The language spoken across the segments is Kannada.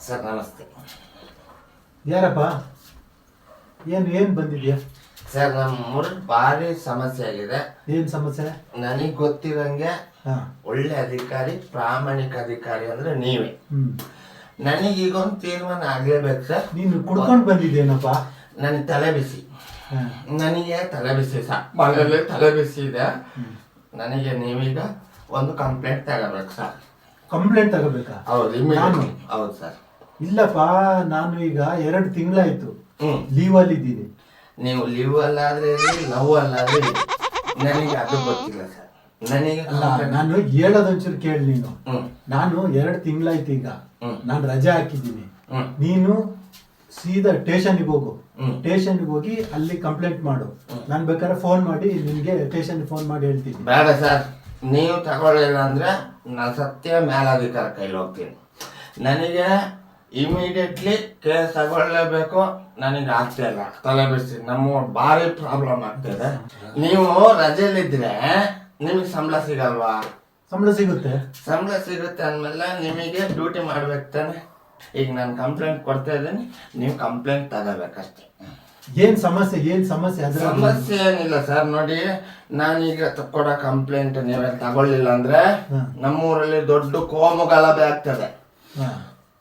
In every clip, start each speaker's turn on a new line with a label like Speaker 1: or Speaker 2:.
Speaker 1: ಸರ್ ನಮಸ್ತೆ.
Speaker 2: ಯಾರಪ್ಪ? ಏನು ಬಂದಿದ್ಯಾ?
Speaker 1: ಸರ್ ನಮ್ಮ ಭಾರಿ ಸಮಸ್ಯೆ ಆಗಿದೆ.
Speaker 2: ಏನು ಸಮಸ್ಯೆ?
Speaker 1: ನನಗೆ ಗೊತ್ತಿರಂಗೆ ಒಳ್ಳೆ ಅಧಿಕಾರಿ, ಪ್ರಾಮಾಣಿಕ ಅಧಿಕಾರಿ ಅಂದ್ರೆ ನೀವೇ. ನನಗೀಗ ಒಂದು ತೀರ್ಮಾನ ಆಗ್ಲೇಬೇಕು ಸರ್.
Speaker 2: ನೀನು ಕುಡ್ಕೊಂಡು ಬಂದಿದ್ದೇನಪ್ಪ?
Speaker 1: ನನಗೆ ತಲೆ ಬಿಸಿ. ನನಗೆ ತಲೆ ಬಿಸಿ ಸರ್, ಮನೆಯಲ್ಲಿ ತಲೆ ಬಿಸಿ ಇದೆ. ನನಗೆ ನೀವೀಗ ಒಂದು ಕಂಪ್ಲೇಂಟ್ ತಗೋಬೇಕು ಸರ್.
Speaker 2: ಕಂಪ್ಲೇಂಟ್ ತಗೋಬೇಕಾ?
Speaker 1: ಹೌದು. ಹೌದು ಸರ್.
Speaker 2: ಇಲ್ಲಪ್ಪ, ನಾನು ಈಗ 2 ತಿಂಗಳಾಯ್ತು ಲೀವಲ್ಲಿ ಇದ್ದೀನಿ.
Speaker 1: ನೀವು ಲೀವ್ ಅಲ್ಲಾದ್ರೆ ಲವ್ ಅಲ್ಲಾದ್ರೆ ನನಗೆ ಅದು ಗೊತ್ತಿಲ್ಲ ಸರ್. ನನಗೆ
Speaker 2: ನಾನು ಹೇಳೋದೊಂಚೂರು ಕೇಳಿ ನೀನು. ನಾನು 2 ತಿಂಗಳಾಯ್ತು ಈಗ, ನಾನು ರಜೆ ಹಾಕಿದ್ದೀನಿ. ನೀನು ಸೀದಾ ಸ್ಟೇಷನ್ಗೆ ಹೋಗು. ಸ್ಟೇಷನ್ಗೆ ಹೋಗಿ ಅಲ್ಲಿ ಕಂಪ್ಲೇಂಟ್ ಮಾಡು. ನಾನು ಬೇಕಾದ್ರೆ ಫೋನ್ ಮಾಡಿ ನಿನ್ಗೆ ಸ್ಟೇಷನ್ಗೆ ಫೋನ್ ಮಾಡಿ ಹೇಳ್ತೀನಿ.
Speaker 1: ಬೇಡ ಸರ್, ನೀವು ತಗೊಳ್ಳಿಲ್ಲ ಅಂದ್ರೆ ನಾನು ಸತ್ಯ ಮೇಲಾಧಿಕಾರ ಕೈಲಿ ಹೋಗ್ತೀನಿ. ನನಗೆ ಇಮಿಡಿಯೇಟ್ಲಿ ಕೇಸ್ ತಗೊಳ್ಳೇಬೇಕು. ನನಗೆ ಆಗ್ತಾ ಇಲ್ಲ, ತಲೆ ಬಿಸಿ. ನಮ್ಮ ಭಾರಿ ಪ್ರಾಬ್ಲಮ್ ಆಗ್ತಿದೆ. ನೀವು ರಜೆಯಲ್ಲಿದ್ರೆ ನಿಮಗೆ ಸಂಬಳ ಸಿಗಲ್ವಾ?
Speaker 2: ಸಂಬಳ ಸಿಗುತ್ತೆ.
Speaker 1: ಸಂಬಳ ಸಿಗುತ್ತೆ ಅಂದಮೇಲೆ ನಿಮಗೆ ಡ್ಯೂಟಿ ಮಾಡ್ಬೇಕು ತಾನೆ. ಈಗ ನಾನು ಕಂಪ್ಲೇಂಟ್ ಕೊಡ್ತಾ ಇದ್ದೀನಿ, ನೀವು ಕಂಪ್ಲೇಂಟ್ ತಗೋಬೇಕಷ್ಟೇ.
Speaker 2: ಏನ್ ಸಮಸ್ಯೆ?
Speaker 1: ಸಮಸ್ಯೆ ಏನಿಲ್ಲ ಸರ್. ನೋಡಿ, ನಾನೀಗ ಕೊಡೋ ಕಂಪ್ಲೇಂಟ್ ನೀವೇ ತಗೊಳ್ಳಿಲ್ಲ ಅಂದ್ರೆ ನಮ್ಮೂರಲ್ಲಿ ದೊಡ್ಡ ಕೋಮು ಗಲಭೆ ಆಗ್ತದೆ.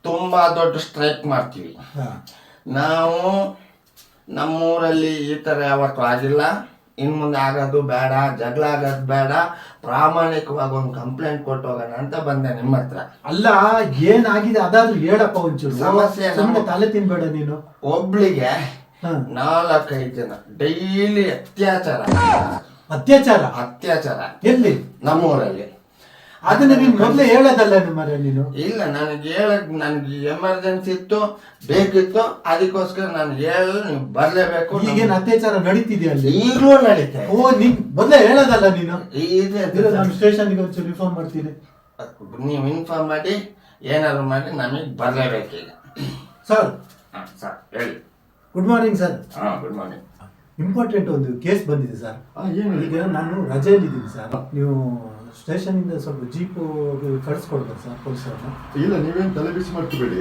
Speaker 1: ತುಂಬಾ ದೊಡ್ಡ ಸ್ಟ್ರೈಕ್ ಮಾಡ್ತೀವಿ ನಾವು. ನಮ್ಮೂರಲ್ಲಿ ಈ ತರ ಯಾವತ್ತೂ ಆಗಿಲ್ಲ, ಇನ್ ಮುಂದೆ ಆಗೋದು ಬೇಡ, ಜಗಳ ಆಗೋದು ಬೇಡ. ಪ್ರಾಮಾಣಿಕವಾಗಿ ಒಂದು ಕಂಪ್ಲೇಂಟ್ ಕೊಟ್ಟು ಹೋಗೋಣ ಅಂತ ಬಂದೆ ನಿಮ್ಮ ಹತ್ರ.
Speaker 2: ಅಲ್ಲ, ಏನಾಗಿದೆ ಅದಾದ್ರೂ ಹೇಳಪ್ಪ ಒಂಚೂರು.
Speaker 1: ಸಮಸ್ಯೆ
Speaker 2: ತಲೆ ತಿನ್ಬೇಡ ನೀನು.
Speaker 1: ಒಬ್ಳಿಗೆ 4-5 ಜನ ಡೈಲಿ ಅತ್ಯಾಚಾರ
Speaker 2: ಎಲ್ಲಿ?
Speaker 1: ನಮ್ಮೂರಲ್ಲಿ.
Speaker 2: ಅದನ್ನ ನೀನ್ ಮೊದ್ಲೇ ಹೇಳೋದಲ್ಲ ನೀನು?
Speaker 1: ಇಲ್ಲ, ನನಗೆ ಎಮರ್ಜೆನ್ಸಿ ಇತ್ತು, ಬೇಕಿತ್ತು, ಅದಕ್ಕೋಸ್ಕರ ನಾನು ಹೇಳಲು ನೀವು ಬರ್ಲೇಬೇಕು.
Speaker 2: ಈಗೇನು ಅತ್ಯಾಚಾರ ನಡೀತಿದ್ಯಾ ಅಲ್ಲಿ?
Speaker 1: ಈಗಲೂ ನಡೀತೆ.
Speaker 2: ಓ, ನೀನ್ ಮೊದ್ಲೇ ಹೇಳೋದಲ್ಲ ನೀನು?
Speaker 1: ನಾನು
Speaker 2: ಸ್ಟೇಷನ್ಗೆ ಒಂಚೂರು ಇನ್ಫಾರ್ಮ್ ಮಾಡ್ತೀನಿ.
Speaker 1: ನೀವು ಇನ್ಫಾರ್ಮ್ ಮಾಡಿ, ಏನಾದ್ರು ಮಾಡಿ, ನಮಗೆ ಬರ್ಲೇಬೇಕೀಗ.
Speaker 2: ಸರ್
Speaker 1: ಹೇಳಿ.
Speaker 2: Good morning sir.
Speaker 1: Good morning.
Speaker 2: Important ಒಂದು ಕೇಸ್ ಬಂದಿದೆ ಸರ್. ಈಗ ನಾನು ರಜೆಯಲ್ಲಿದ್ದೀನಿ ಸರ್. ನೀವು ಸ್ಟೇಷನ್ ಇಂದ ಸ್ವಲ್ಪ ಜೀಪ್ ಕಳಿಸ್ಕೊಡ್ಬೇಕು ಸರ್ ಪೊಲೀಸರನ್ನ.
Speaker 3: ಇಲ್ಲ, ನೀವೇನು ತಲೆ ಬಿಸಿ ಮಾಡ್ಕೋಬೇಡಿ.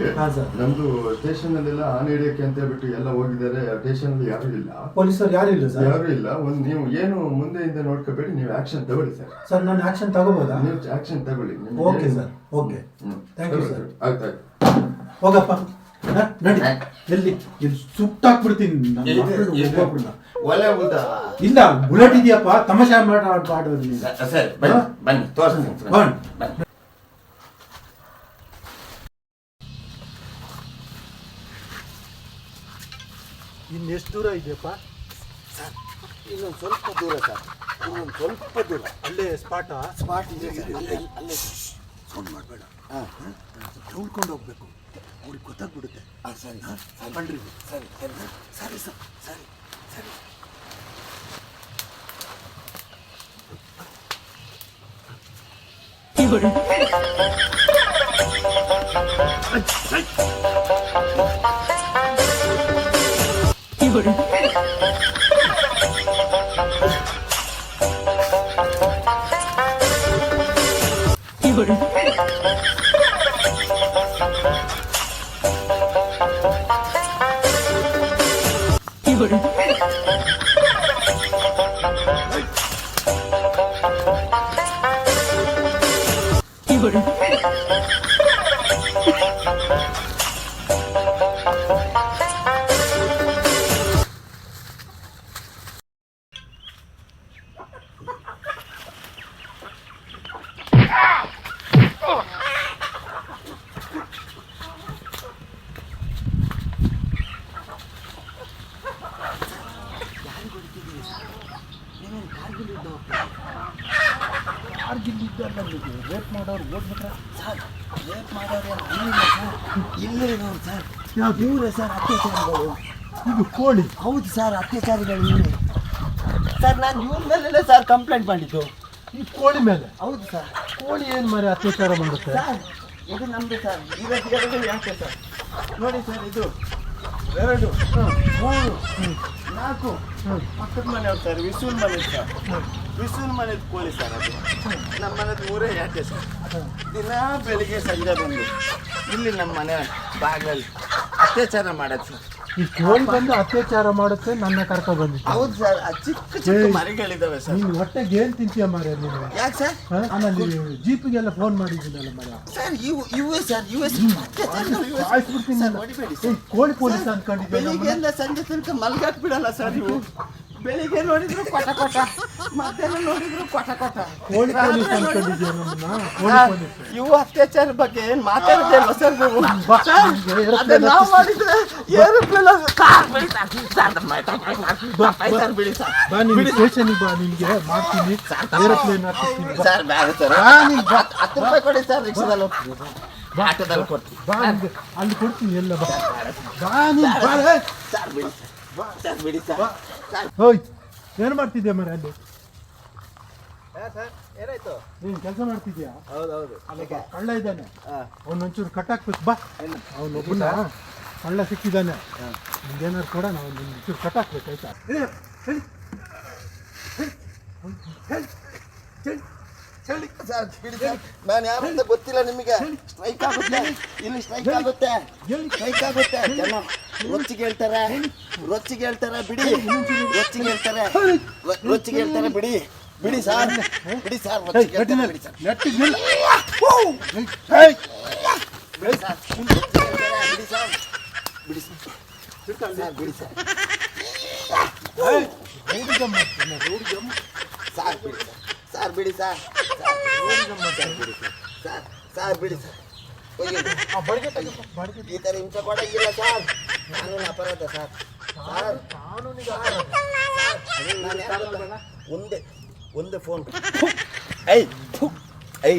Speaker 3: ನಮ್ದು ಸ್ಟೇಷನ್ ಅಲ್ಲೆಲ್ಲ ಆನೆ ಹಿಡಿಯಕ್ಕೆ ಅಂತ ಹೇಳ್ಬಿಟ್ಟು ಎಲ್ಲ ಹೋಗಿದ್ದಾರೆ. ಸ್ಟೇಷನ್ ಅಲ್ಲಿ ಯಾರು ಇಲ್ಲ,
Speaker 2: ಪೊಲೀಸರು ಯಾರು ಇಲ್ಲ ಸರ್.
Speaker 3: ಯಾರು ಇಲ್ಲ. ನೀವು ಏನು ಮುಂದೆಯಿಂದ ನೋಡ್ಕೋಬೇಡಿ, ನೀವು ಆಕ್ಷನ್ ತಗೊಳ್ಳಿ ಸರ್.
Speaker 2: ಸರ್, ನಾನು ಆಕ್ಷನ್ ತಗೋಬೋದಾ?
Speaker 3: ನೀವು ಆಕ್ಷನ್ ತಗೊಳ್ಳಿ.
Speaker 2: Okay sir, okay, thank you sir.
Speaker 3: ಆಯ್ತು.
Speaker 2: ಹೋಗಪ್ಪ, ನಡಿ. ಎಲ್ಲಿ ಸುಟ್ಟಾಕ್ಬಿಡ್ತೀನಿ
Speaker 1: ಒಲೆ ಊಟ
Speaker 2: ಇಲ್ಲ. ಬುಲೆಟ್ ಇದೆಯಪ್ಪ, ತಮಾಷೆ ಮಾಡೋದು.
Speaker 1: ಸರಿ, ಬನ್ನಿ ತೋರಿಸ್ತೀನಿ.
Speaker 2: ಇನ್ನೆಷ್ಟು ದೂರ ಇದೆಯಪ್ಪ
Speaker 4: ಸರ್? ಇನ್ನೊಂದು ಸ್ವಲ್ಪ ದೂರ ಸರ್, ಇನ್ನೊಂದು ಸ್ವಲ್ಪ ದೂರ.
Speaker 2: ಅಲ್ಲೇ ಸ್ಪಾಟ್
Speaker 4: ಇದೆ ಸರ್, ಅಲ್ಲೇ ಸೌಂಡ್ ಮಾಡಬೇಡ. ಉಳ್ಕೊಂಡು ಹೋಗ್ಬೇಕು, ಅವ್ರಿಗೆ ಗೊತ್ತಾಗ್ಬಿಡುತ್ತೆ. ಸರಿ ಬನ್ರಿ. ಸರಿ ಸರಿ ಸರ್, ಸರಿ ಸರಿ.
Speaker 2: ರೇಪ್ ಮಾಡೋರು ಓಡ್ಬಿಟ್ರೆ
Speaker 4: ಸರ್ ರೇಪ್ ಮಾಡೋರು ಇಲ್ಲೇ ಇರೋರು ಸರ್ ಇವರೇ ಸರ್ ಅತ್ಯಾಚಾರಿಗಳು.
Speaker 2: ಇದು ಕೋಳಿ.
Speaker 4: ಹೌದು ಸರ್ ಅತ್ಯಾಚಾರಿಗಳು ಇವರೇ ಸರ್. ನಾನು ಇವ್ರ ಮೇಲೆಲ್ಲ ಸರ್ ಕಂಪ್ಲೇಂಟ್ ಮಾಡಿದ್ದು.
Speaker 2: ಈ ಕೋಳಿ ಮೇಲೆ?
Speaker 4: ಹೌದು ಸರ್.
Speaker 2: ಕೋಳಿ ಏನು ಮಾರಿ ಅತ್ಯಾಚಾರ ಮಾಡುತ್ತೆ
Speaker 4: ಸರ್? ಇದು ನಮ್ಮದು ಸರ್. ಇವತ್ತು ಯಾಕೆ ಸರ್ ನೋಡಿ ಸರ್, ಇದು 2 3 4 ಪಕ್ಕದ ಮನೆಯವ್ರು ಸರ್, ವಿಸೂಲ್ ಮನೆ ಸರ್. ವಿಸೂಲ್ ಮನೆದು ಕೋಳಿ ಸರ್ ಅದು. ನಮ್ಮ ಮನೆದು 3 ಯಾಕೆ ಸರ್. ದಿನ ಬೆಳಿಗ್ಗೆ ಸಂಜೆ ಬಂದು ಇಲ್ಲಿ ನಮ್ಮ ಮನೆ ಬಾಗಿಲಲ್ಲಿ ಅತ್ಯಾಚಾರ ಮಾಡೋದು ಸರ್.
Speaker 2: ಈ ಕೋಳಿ ಬಂದು ಅತ್ಯಾಚಾರ ಮಾಡುತ್ತೆ, ನನ್ನ ಕರ್ಕೊಂಡು ಬಂದಿತ್ತು.
Speaker 4: ಹೌದು ಸರ್. ಚಿಕ್ಕ ಚಿಕ್ಕ ಮರಿಗಳಿದ್ದಾವೆ ಸರ್.
Speaker 2: ನೀನು ಹೊಟ್ಟೆಗೆ ಏನು ತಿಂತೀಯ ಮಾರ ನೀನು?
Speaker 4: ಯಾಕೆ ಸರ್?
Speaker 2: ಆಮೇಲೆ ಜೀಪಿಗೆಲ್ಲ ಫೋನ್ ಮಾಡಿದ್ದೀನಲ್ಲ ಮರ.
Speaker 4: ಸರ್ ಇವೇ ಸರ್, ಇವೇ
Speaker 2: ಸಾಯಿಸ್ಬಿಡ್ತೀನಿ ನಾನು.
Speaker 4: ಹೊಡಿಬೇಡಿ
Speaker 2: ಏ, ಕೋಳಿ ಪೊಲೀಸ್ ಅನ್ಕೊಂಡಿದ್ದೆ.
Speaker 4: ಬೆಳಿಗ್ಗೆಯಿಂದ ಸಂಜೆ ತನಕ ಮಲ್ಗಾಕ್ ಬಿಡಲ್ಲ ಸರ್ ನೀವು. ಬೆಳಿಗ್ಗೆ ನೋಡಿದ್ರು ಕೊಟ ಕೊಟ, ಮಧ್ಯಾಹ್ನ ನೋಡಿದ್ರು ಕೊಟ ಕೊಟ.
Speaker 2: ಕೋಳಿ ಪೊಲೀಸ್ ಅನ್ಕೊಂಡಿದ್ಯಾ ನಮ್ಮನ್ನ? ಕೋಳಿ ಪೊಲೀಸ್.
Speaker 4: ಇವು ಅತ್ಯಾಚಾರ ಬಗ್ಗೆ ಏನ್ ಮಾತಾಡ್ತಿಲ್ಲ ಸರ್ ನೀವು.
Speaker 2: ಬಾ,
Speaker 4: ಸರ್,
Speaker 2: ನಿಮ್ಗೆ
Speaker 4: ಅದೇ ನಾವು ಮಾಡಿದ್ರೆ ಏರೋಪ್ಲೇನ್ ಬಿಡಿ ಸರ್.
Speaker 2: ಬಾ ನೀನು ಸ್ಟೇಷನ್ಗೆ ಬಾ, ನಿನ್ಗೆ ಮಾಡ್ತೀನಿ ಏರೋಪ್ಲೇನ್ ಹಾಕಿಸ್ತೀನಿ. ಬಾ.
Speaker 4: ಸರ್ ಬೇಡ ಸರ್.
Speaker 2: ಬಾ ನೀನು ಬಾ.
Speaker 4: 10 ರೂಪಾಯಿ ಕೊಡಿ ಸರ್, ರಿಕ್ಷಾದಲ್ಲಿ ಹೋಗ್ತೀನಿ. ಆಟೋದಲ್ಲಿ ಕೊಡ್ತೀನಿ.
Speaker 2: ಬಾ ನಿನ್ಗೆ ಅಲ್ಲಿ ಕೊಡ್ತೀನಿ ಎಲ್ಲ. ಬಾ ಬಾ ನೀನು ಬಾ.
Speaker 4: ಸರ್ ಬಿಡಿ ಸರ್. ಸರ್ ಬಿಡಿ ಸರ್.
Speaker 2: ಹೋಯ್, ಏನು ಮಾಡ್ತಿದ್ಯಾ ಮರ ಅಲ್ಲಿ?
Speaker 4: ಏನಾಯ್ತು?
Speaker 2: ನೀನು ಕೆಲಸ ಮಾಡ್ತಿದ್ಯಾ?
Speaker 4: ಹೌದೌದು.
Speaker 2: ಕಳ್ಳ ಇದ್ದಾನೆ, ಅವನೊಂಚೂರು ಕಟ್ಟಾಕ್ಬೇಕು. ಬಾ, ಅವನೊಬ್ಬನ ಕಳ್ಳ ಸಿಕ್ಕಿದ್ದಾನೆ. ನಿಮ್ಗೇನಾದ್ರು ಕೊಡೋಣ, ಅವ್ನು ಒಂಚೂರು ಕಟ್ಟಾಕ್ಬೇಕು ಆಯ್ತಾ?
Speaker 4: ಸರ್ ಬಿಡಿ ಸರ್. ನಾನು ಯಾರು ಅಂತ ಗೊತ್ತಿಲ್ಲ ನಿಮಗೆ. ಸ್ಟ್ರೈಕ್ ಆಗುತ್ತೆ ಇಲ್ಲಿ, ಸ್ಟ್ರೈಕ್ ಆಗುತ್ತೆ, ಸ್ಟ್ರೈಕ್ ಆಗುತ್ತೆ. ಜನ ರೊಚ್ಚಿಗೆ ಹೇಳ್ತಾರೆ, ರೊಚ್ಚಿಗೆ ಹೇಳ್ತಾರೆ. ಬಿಡಿ, ರೊಚ್ಚಿಗೆ ಹೇಳ್ತಾರೆ, ರೊಚ್ಚಿಗೆ ಹೇಳ್ತಾರೆ. ಬಿಡಿ ಬಿಡಿ ಸರ್, ಬಿಡಿ ಸರ್. ರೊಚ್ಚಿಗೆ ಹೇಳ್ತಾರೆ. ಬಿಡಿ ಸರ್.
Speaker 2: ನೆಟ್ಟಿಗೆ ನಿಲ್ಲು.
Speaker 4: ಬಿಡಿ ಸರ್. ರೊಚ್ಚಿಗೆ ಹೇಳ್ತಾರೆ. ಬಿಡಿ ಸರ್. ಬಿಡಿ ಸರ್. ಸರ್ ಬಿಡಿ ಸರ್. ಸರ್ ಬಿಡಿ ಸರ್. ಸರ್ ಬಿಡಿ ಸರ್. ಸರ್ ಬಿಡಿ ಸರ್. ಈ ಥರ ಹಿಂಸೆ ಕೊಡಂಗಿಲ್ಲ ಸರ್. ಕಾನೂನು ಅಪರಾಧ ಸರ್. ಸರ್ ಒಂದೇ ಫೋನ್.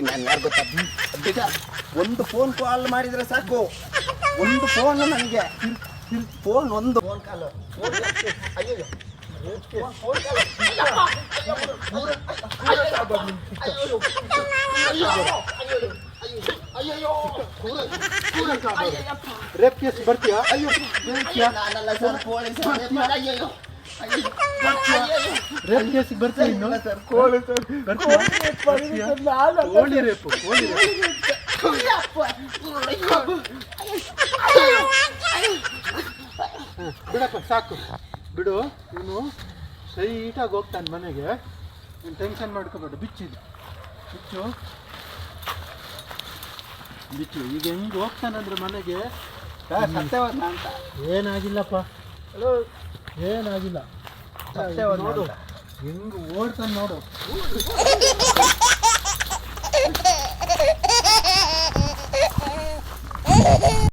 Speaker 4: ನಾನು ಯಾರು ಗೊತ್ತಾ ಬಿಡ. ಒಂದು ಫೋನ್ ಕಾಲ್ ಮಾಡಿದ್ರೆ ಸಾಕು. ಒಂದು ಫೋನ್ ನನಗೆ, ಫೋನ್ ಒಂದು ಫೋನ್ ಕಾಲು. ಅಯ್ಯೋ
Speaker 2: ರೇಪ್ ಕೇಸ್ ಬರ್ತೀಯಾ?
Speaker 4: ನಾನಲ್ಲ ಸರ್, ಪೊಲೀಸ್.
Speaker 2: ರೇಪ್ ಕೇಸಿಗೆ ಬರ್ತೀಯ ಇನ್ನು?
Speaker 4: ಕೋಳಿ ಸರ್.
Speaker 2: ಕೋಳಿ ರೇಪು, ಕೋಳಿ ರೇಪು. ಬಿಡಪ್ಪ, ಸಾಕು ಬಿಡು. ಇವನು ಸ್ಟ್ರೈಟಾಗಿ ಹೋಗ್ತಾನೆ ಮನೆಗೆ. ನೀನು ಟೆನ್ಷನ್ ಮಾಡ್ಕೋಬೇಡ. ಬಿಚ್ಚಿದು ಬಿಚ್ಚು, ಬಿಚ್ಚು. ಈಗ ಹೆಂಗೆ ಹೋಗ್ತಾನಂದ್ರೆ ಮನೆಗೆ
Speaker 4: ಸತ್ಯವಾದ ಅಂತ
Speaker 2: ಏನಾಗಿಲ್ಲಪ್ಪ, ಏನಾಗಿಲ್ಲ. ನೋಡು ಹೆಂಗೆ ಓಡ್ತಾನೆ ನೋಡು.